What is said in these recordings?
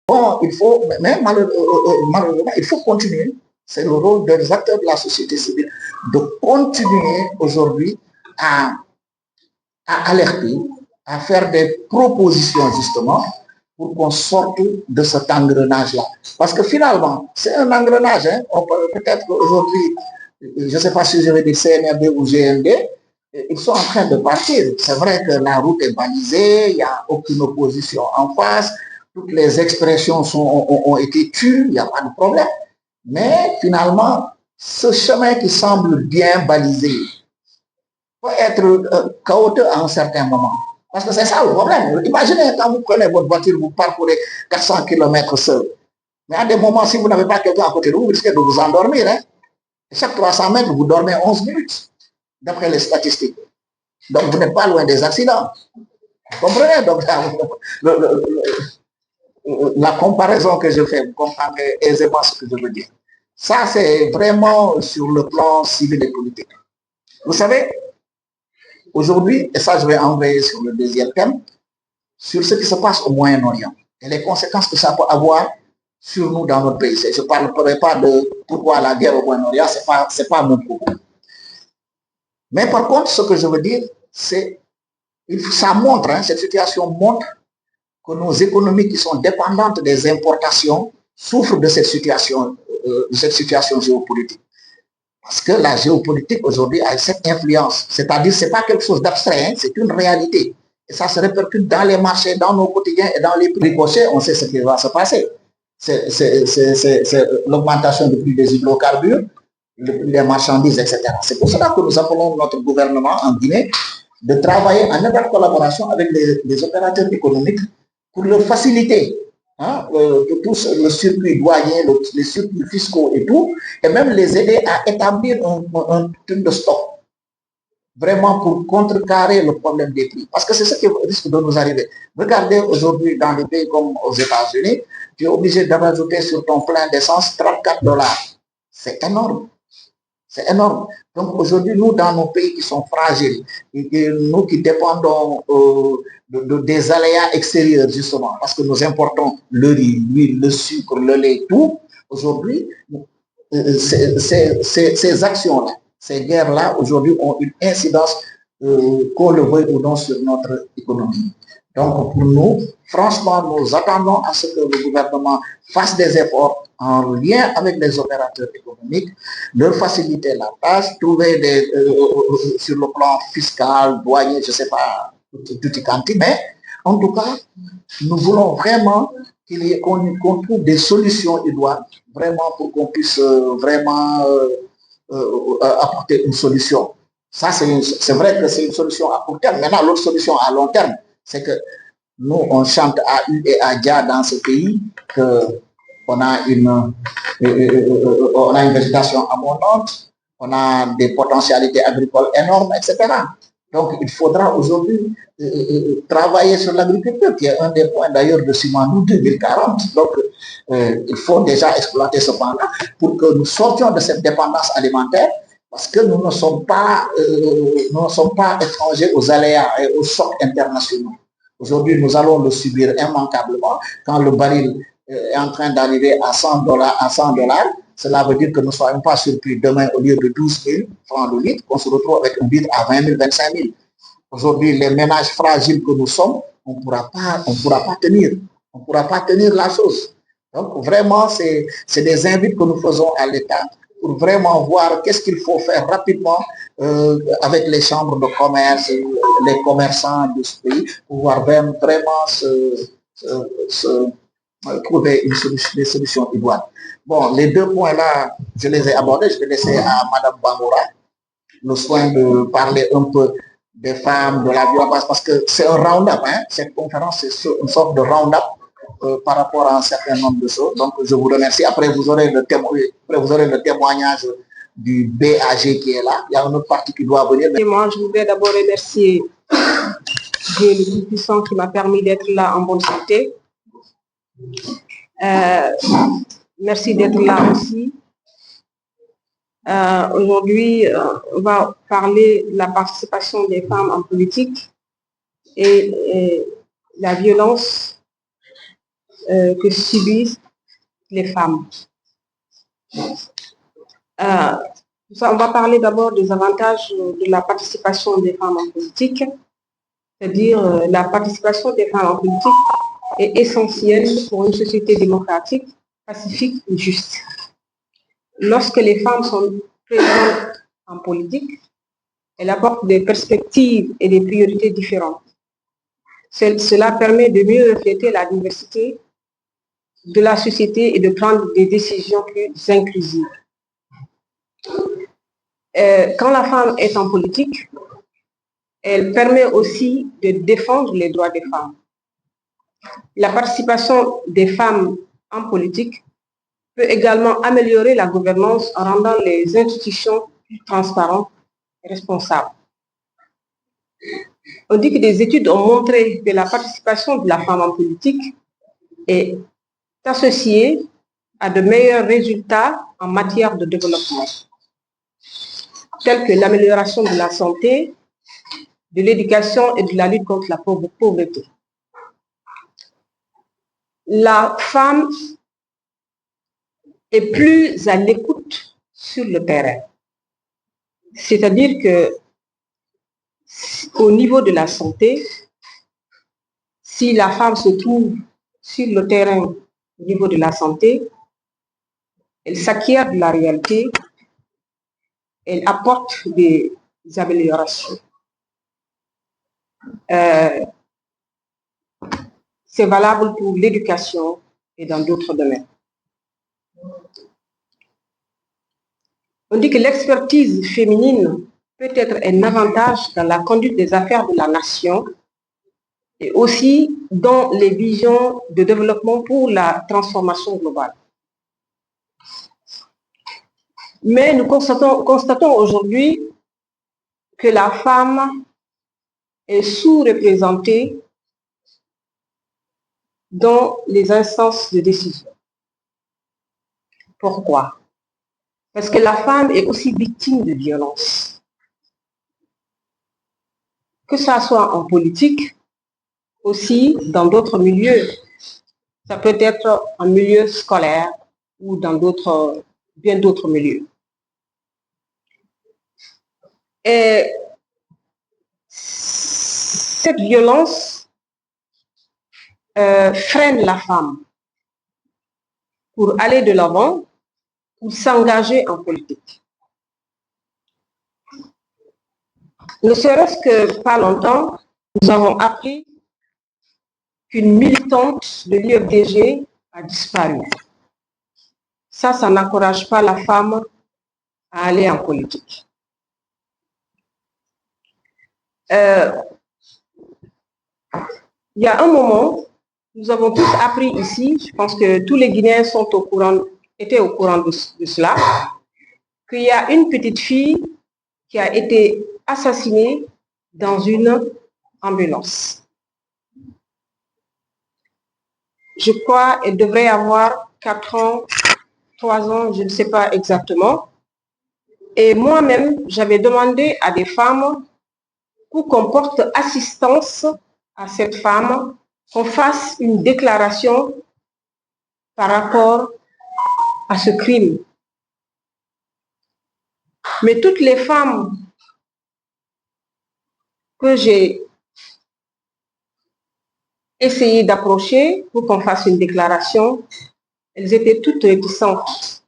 Bon, il faut, mais malheureusement, il faut continuer. C'est le rôle des acteurs de la société civile de continuer aujourd'hui à, à alerter, à faire des propositions justement pour qu'on sorte de cet engrenage-là. Parce que finalement, c'est un engrenage. Hein. On peut peut-être qu'aujourd'hui, je ne sais pas si je vais dire CNRD ou GND, ils sont en train de partir. C'est vrai que la route est balisée, il n'y a aucune opposition en face, toutes les expressions ont été tues, il n'y a pas de problème. Mais finalement, ce chemin qui semble bien balisé peut être chaotique à un certain moment. Parce que c'est ça le problème. Imaginez quand vous prenez votre voiture, vous parcourez 400 km seul. Mais à des moments, si vous n'avez pas quelqu'un à côté de vous, vous risquez de vous endormir. Hein. Chaque 300 mètres, vous dormez 11 minutes, d'après les statistiques. Donc, vous n'êtes pas loin des accidents. Vous comprenez? Donc, la comparaison que je fais, vous comprendrez aisément ce que je veux dire. Ça, c'est vraiment sur le plan civil et politique. Vous savez, aujourd'hui, et ça, je vais envoyer sur le deuxième thème, sur ce qui se passe au Moyen-Orient et les conséquences que ça peut avoir sur nous dans notre pays. Je ne parlerai pas de pourquoi la guerre au Moyen-Orient, ce n'est pas mon propos. Mais par contre, ce que je veux dire, c'est ça montre, hein, cette situation montre que nos économies qui sont dépendantes des importations souffrent de cette situation géopolitique. Parce que la géopolitique aujourd'hui a cette influence. C'est-à-dire que ce n'est pas quelque chose d'abstrait, hein, c'est une réalité. Et ça se répercute dans les marchés, dans nos quotidiens et dans les prix ricochets. On sait ce qui va se passer. C'est l'augmentation du prix des hydrocarbures, le prix des marchandises, etc. C'est pour cela que nous appelons notre gouvernement en Guinée de travailler en étroite collaboration avec les opérateurs économiques pour leur faciliter hein, tout le circuit douanier, les circuits fiscaux et tout, et même les aider à établir un truc de stock, vraiment pour contrecarrer le problème des prix. Parce que c'est ce qui risque de nous arriver. Regardez aujourd'hui dans des pays comme aux États-Unis, tu es obligé de rajouter sur ton plein d'essence 34 $. C'est énorme. C'est énorme. Donc aujourd'hui, nous, dans nos pays qui sont fragiles, et nous qui dépendons des aléas extérieurs, justement, parce que nous importons le riz, l'huile, le sucre, le lait, tout, aujourd'hui, ces actions-là, ces guerres-là, aujourd'hui, ont une incidence, qu'on le veuille ou non, sur notre économie. Donc, pour nous, franchement, nous attendons à ce que le gouvernement fasse des efforts en lien avec les opérateurs économiques, leur faciliter la tâche, trouver sur le plan fiscal, douanier, je ne sais pas, tout quanti, mais en tout cas, nous voulons vraiment qu'on trouve des solutions idoines, vraiment pour qu'on puisse vraiment apporter une solution. Ça, c'est vrai que c'est une solution à court terme. Maintenant, l'autre solution à long terme, c'est que nous, on chante à U et à Dia dans ce pays, qu'on a une végétation abondante, on a des potentialités agricoles énormes, etc. Donc, il faudra aujourd'hui travailler sur l'agriculture, qui est un des points d'ailleurs de Simandou 2040. Donc, il faut déjà exploiter ce point-là pour que nous sortions de cette dépendance alimentaire, parce que nous ne sommes pas étrangers aux aléas et aux chocs internationaux. Aujourd'hui, nous allons le subir immanquablement quand le baril est en train d'arriver à 100 $, cela veut dire que nous ne soyons pas surpris demain, au lieu de 12 000 francs le litre, qu'on se retrouve avec un litre à 20 000, 25 000. Aujourd'hui, les ménages fragiles que nous sommes, on ne pourra pas tenir. On ne pourra pas tenir la chose. Donc, vraiment, c'est des invites que nous faisons à l'État pour vraiment voir qu'est-ce qu'il faut faire rapidement avec les chambres de commerce, les commerçants de ce pays, pour pouvoir vraiment trouver des solutions idoines. Bon, les deux points-là, je les ai abordés. Je vais laisser à Mme Bangoura le soin de parler un peu des femmes, de la violence, parce que c'est un round-up. Hein? Cette conférence, c'est une sorte de round-up par rapport à un certain nombre de choses. Donc, je vous remercie. Après, vous aurez le témoignage du BAG qui est là. Il y a une autre partie qui doit venir. Et moi, je voudrais d'abord remercier Dieu le Tout-Puissant qui m'a permis d'être là en bonne santé. Merci d'être là aussi. Aujourd'hui, on va parler de la participation des femmes en politique et la violence que subissent les femmes. On va parler d'abord des avantages de la participation des femmes en politique, c'est-à-dire la participation des femmes en politique est essentielle pour une société démocratique, pacifique et juste. Lorsque les femmes sont présentes en politique, elles apportent des perspectives et des priorités différentes. Cela permet de mieux refléter la diversité de la société et de prendre des décisions plus inclusives. Quand la femme est en politique, elle permet aussi de défendre les droits des femmes. La participation des femmes en politique peut également améliorer la gouvernance en rendant les institutions plus transparentes et responsables. On dit que des études ont montré que la participation de la femme en politique est associée à de meilleurs résultats en matière de développement, tels que l'amélioration de la santé, de l'éducation et de la lutte contre la pauvreté. La femme est plus à l'écoute sur le terrain. C'est-à-dire que au niveau de la santé, si la femme se trouve sur le terrain au niveau de la santé, elle s'acquiert de la réalité, elle apporte des améliorations. C'est valable pour l'éducation et dans d'autres domaines. On dit que l'expertise féminine peut être un avantage dans la conduite des affaires de la nation et aussi dans les visions de développement pour la transformation globale. Mais nous constatons aujourd'hui que la femme est sous-représentée dans les instances de décision. Pourquoi? Parce que la femme est aussi victime de violences. Que ça soit en politique, aussi dans d'autres milieux. Ça peut être en milieu scolaire ou dans bien d'autres milieux. Et cette violence freine la femme pour aller de l'avant, pour s'engager en politique. Ne serait-ce que pas longtemps, nous avons appris qu'une militante de l'UFDG a disparu. Ça n'encourage pas la femme à aller en politique. Il y a un moment, nous avons tous appris ici, je pense que tous les Guinéens étaient au courant de cela, qu'il y a une petite fille qui a été assassinée dans une ambulance. Je crois qu'elle devrait avoir 4 ans, 3 ans, je ne sais pas exactement. Et moi-même, j'avais demandé à des femmes pour qu'on porte assistance à cette femme, qu'on fasse une déclaration par rapport à ce crime. Mais toutes les femmes que j'ai essayé d'approcher pour qu'on fasse une déclaration, elles étaient toutes réticentes.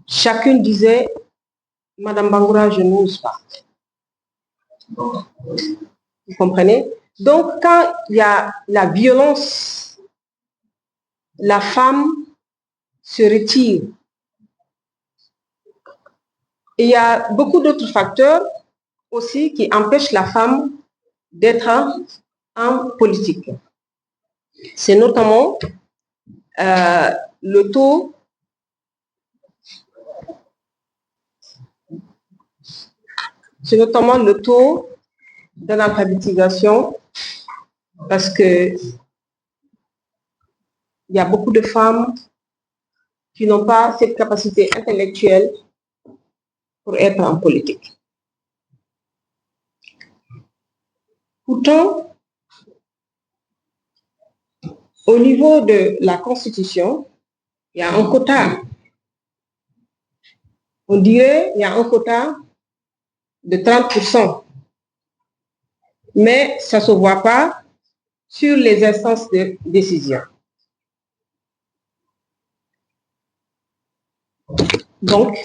Chacune disait, Madame Bangoura, je n'ose pas. Vous comprenez? Donc, quand il y a la violence, la femme se retire. Et il y a beaucoup d'autres facteurs aussi qui empêchent la femme d'être en politique. C'est notamment le taux d'analphabétisation, parce que il y a beaucoup de femmes qui n'ont pas cette capacité intellectuelle pour être en politique. Pourtant, au niveau de la Constitution, il y a un quota. On dirait qu'il y a un quota de 30%. Mais ça ne se voit pas sur les instances de décision. Donc,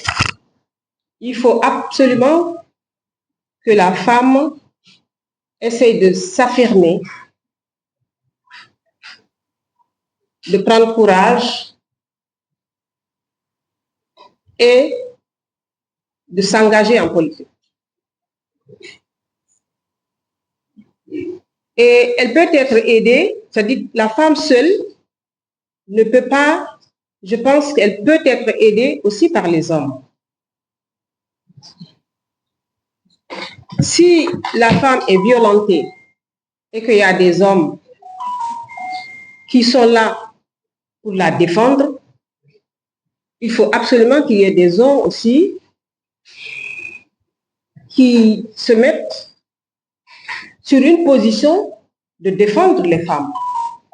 il faut absolument que la femme essaye de s'affirmer, de prendre courage et de s'engager en politique. Et elle peut être aidée, c'est-à-dire la femme seule ne peut pas, je pense qu'elle peut être aidée aussi par les hommes. Si la femme est violentée et qu'il y a des hommes qui sont là pour la défendre, il faut absolument qu'il y ait des hommes aussi qui se mettent sur une position de défendre les femmes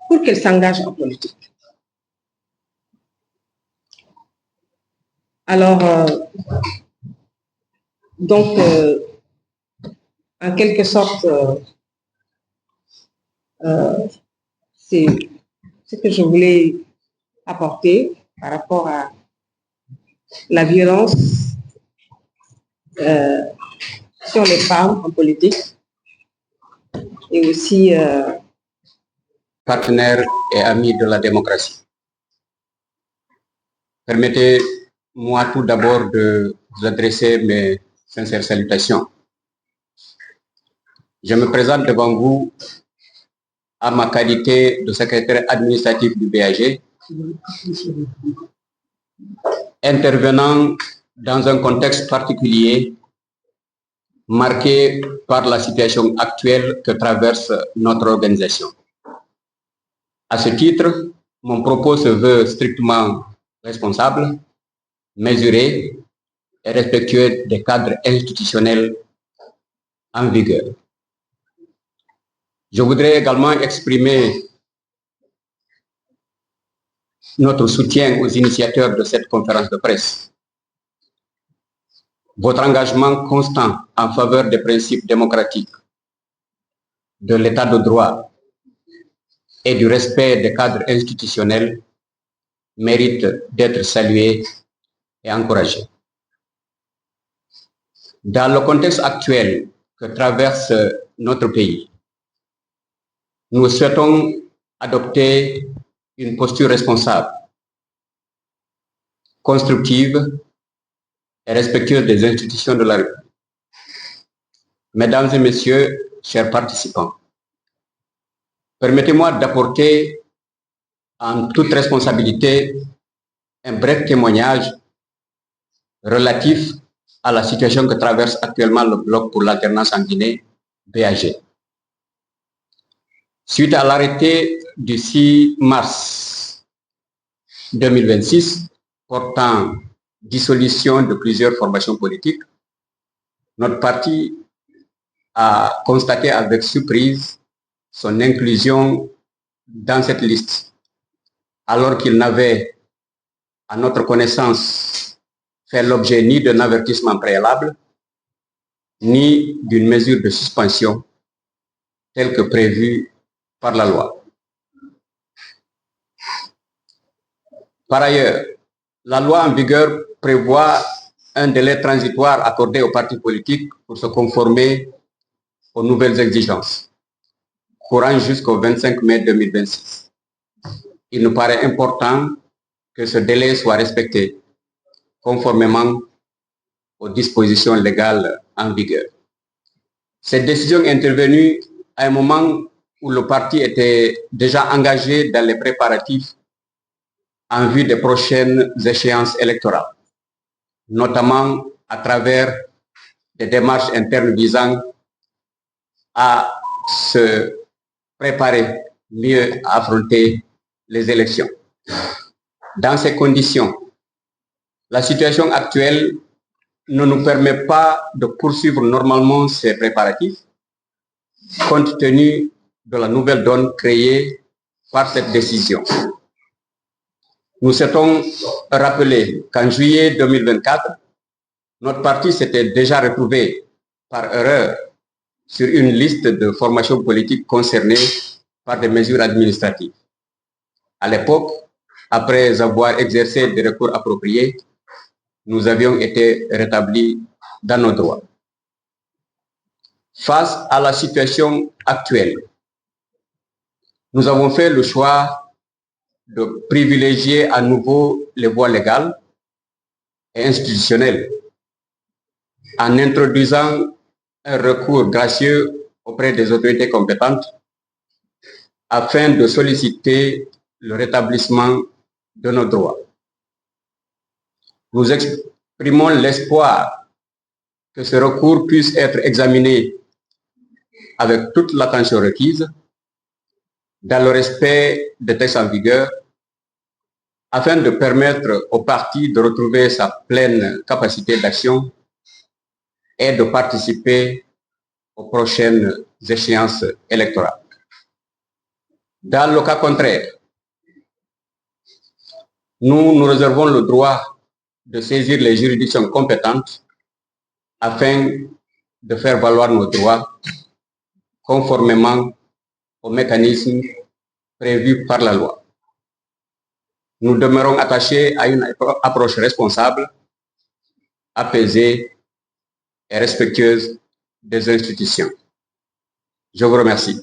pour qu'elles s'engagent en politique. Alors, donc, en quelque sorte, c'est ce que je voulais apporter par rapport à la violence sur les femmes en politique et aussi partenaires et amis de la démocratie. Permettez-moi tout d'abord de vous adresser mes sincères salutations. Je me présente devant vous à ma qualité de secrétaire administratif du BAG, intervenant dans un contexte particulier marqué par la situation actuelle que traverse notre organisation. À ce titre, mon propos se veut strictement responsable, mesuré et respectueux des cadres institutionnels en vigueur. Je voudrais également exprimer notre soutien aux initiateurs de cette conférence de presse. Votre engagement constant en faveur des principes démocratiques, de l'état de droit et du respect des cadres institutionnels mérite d'être salué et encouragé. Dans le contexte actuel que traverse notre pays, nous souhaitons adopter une posture responsable, constructive et respectueuse des institutions de la République. Mesdames et messieurs, chers participants, permettez-moi d'apporter en toute responsabilité un bref témoignage relatif à la situation que traverse actuellement le Bloc pour l'alternance en Guinée, BAG. Suite à l'arrêté du 6 mars 2026 portant dissolution de plusieurs formations politiques, notre parti a constaté avec surprise son inclusion dans cette liste, alors qu'il n'avait, à notre connaissance, fait l'objet ni d'un avertissement préalable, ni d'une mesure de suspension telle que prévue par la loi. Par ailleurs, la loi en vigueur prévoit un délai transitoire accordé aux partis politiques pour se conformer aux nouvelles exigences, courant jusqu'au 25 mai 2026. Il nous paraît important que ce délai soit respecté conformément aux dispositions légales en vigueur. Cette décision est intervenue à un moment où le parti était déjà engagé dans les préparatifs en vue des prochaines échéances électorales, notamment à travers des démarches internes visant à se préparer mieux à affronter les élections. Dans ces conditions, la situation actuelle ne nous permet pas de poursuivre normalement ces préparatifs, compte tenu de la nouvelle donne créée par cette décision. Nous souhaitons rappeler qu'en juillet 2024, notre parti s'était déjà retrouvé par erreur sur une liste de formations politiques concernées par des mesures administratives. À l'époque, après avoir exercé des recours appropriés, nous avions été rétablis dans nos droits. Face à la situation actuelle, nous avons fait le choix de privilégier à nouveau les voies légales et institutionnelles en introduisant un recours gracieux auprès des autorités compétentes afin de solliciter le rétablissement de nos droits. Nous exprimons l'espoir que ce recours puisse être examiné avec toute l'attention requise, dans le respect des textes en vigueur, afin de permettre au parti de retrouver sa pleine capacité d'action et de participer aux prochaines échéances électorales. Dans le cas contraire, nous nous réservons le droit de saisir les juridictions compétentes afin de faire valoir nos droits conformément aux mécanismes prévus par la loi. Nous demeurons attachés à une approche responsable, apaisée et respectueuse des institutions. Je vous remercie.